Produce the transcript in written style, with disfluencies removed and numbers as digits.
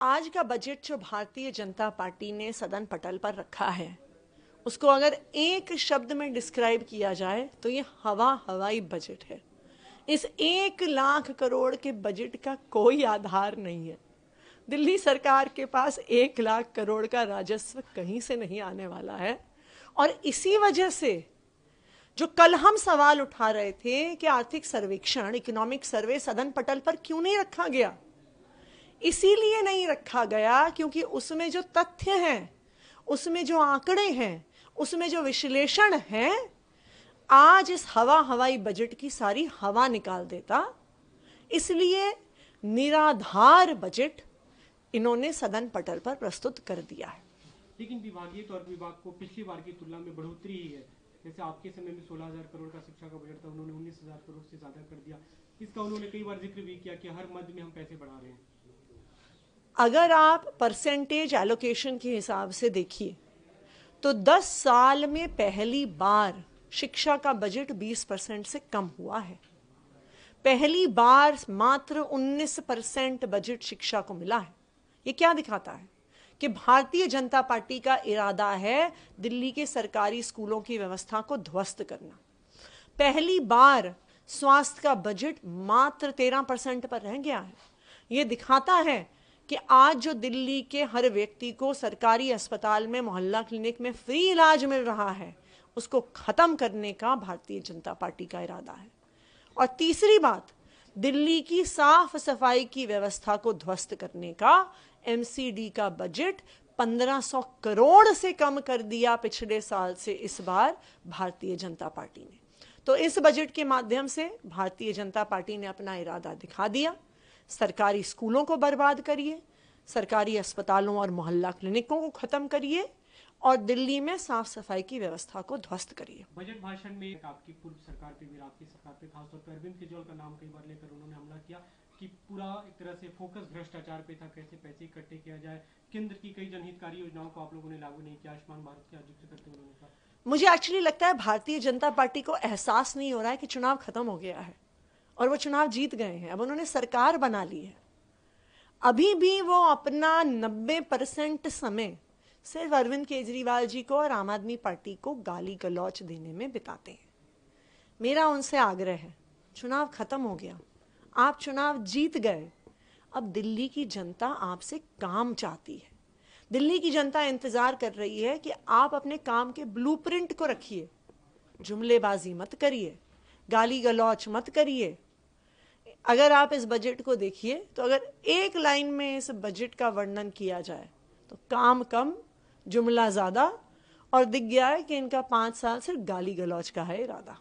आज का बजट जो भारतीय जनता पार्टी ने सदन पटल पर रखा है, उसको अगर एक शब्द में डिस्क्राइब किया जाए तो ये हवाई बजट है। इस 1 लाख करोड़ के बजट का कोई आधार नहीं है। दिल्ली सरकार के पास 1 लाख करोड़ का राजस्व कहीं से नहीं आने वाला है। और इसी वजह से जो कल हम सवाल उठा रहे थे कि आर्थिक सर्वेक्षण, इकोनॉमिक सर्वे सदन पटल पर क्यों नहीं रखा गया, इसीलिए नहीं रखा गया क्योंकि उसमें जो तथ्य हैं, उसमें जो आंकड़े हैं, उसमें जो विश्लेषण है, आज इस हवाई बजट की सारी हवा निकाल देता। इसलिए निराधार बजट इन्होंने सदन पटल पर प्रस्तुत कर दिया है। लेकिन विभागीय तौर पर विभाग को पिछली बार की तुलना में बढ़ोतरी ही है। जैसे आपके समय में 16,000 करोड़ का शिक्षा का बजट था, उन्होंने 19,000 करोड़ से ज्यादा कर दिया। इसका उन्होंने कई बार जिक्र भी किया कि हर मद में हम पैसे बढ़ा रहे हैं। अगर आप परसेंटेज एलोकेशन के हिसाब से देखिए तो 10 साल में पहली बार शिक्षा का बजट 20% से कम हुआ है। पहली बार मात्र 19% बजट शिक्षा को मिला है। ये क्या दिखाता है कि भारतीय जनता पार्टी का इरादा है दिल्ली के सरकारी स्कूलों की व्यवस्था को ध्वस्त करना। पहली बार स्वास्थ्य का बजट मात्र 13% पर रह गया है। ये दिखाता है कि आज जो दिल्ली के हर व्यक्ति को सरकारी अस्पताल में, मोहल्ला क्लिनिक में फ्री इलाज मिल रहा है, उसको खत्म करने का भारतीय जनता पार्टी का इरादा है। और तीसरी बात, दिल्ली की साफ सफाई की व्यवस्था को ध्वस्त करने का एमसीडी का बजट 1500 करोड़ से कम कर दिया पिछले साल से इस बार भारतीय जनता पार्टी ने। तो इस बजट के माध्यम से भारतीय जनता पार्टी ने अपना इरादा दिखा दिया। सरकारी स्कूलों को बर्बाद करिए, सरकारी अस्पतालों और मोहल्ला क्लिनिकों को खत्म करिए और दिल्ली में साफ सफाई की व्यवस्था को ध्वस्त करिए। बजट भाषण में आपकी पूर्व सरकार पे भी, आपकी सरकार पे खासतौर पर अरविंद केजरीवाल का नाम कई बार लेकर उन्होंने हमला किया कि पूरा एक तरह से फोकस भ्रष्टाचार पे था, कैसे पैसे इकट्ठे किया जाए। केंद्र की कई जनहितकारी योजनाओं को आप लोगों ने लागू नहीं किया। आयुष्मान भारत का जिक्र करते उन्होंने कहा। मुझे एक्चुअली लगता है भारतीय जनता पार्टी को एहसास नहीं हो रहा है कि चुनाव खत्म हो गया है और वो चुनाव जीत गए हैं। अब उन्होंने सरकार बना ली है। अभी भी वो अपना 90% समय सिर्फ अरविंद केजरीवाल जी को और आम आदमी पार्टी को गाली गलौच देने में बिताते हैं। मेरा उनसे आग्रह है, चुनाव खत्म हो गया, आप चुनाव जीत गए। अब दिल्ली की जनता आपसे काम चाहती है। दिल्ली की जनता इंतजार कर रही है कि आप अपने काम के ब्लूप्रिंट को रखिए, जुमलेबाजी मत करिए, गाली गलौच मत करिए। अगर आप इस बजट को देखिए तो अगर एक लाइन में इस बजट का वर्णन किया जाए तो काम कम, जुमला ज्यादा, और दिख गया है कि इनका 5 साल सिर्फ गाली गलौच का है इरादा।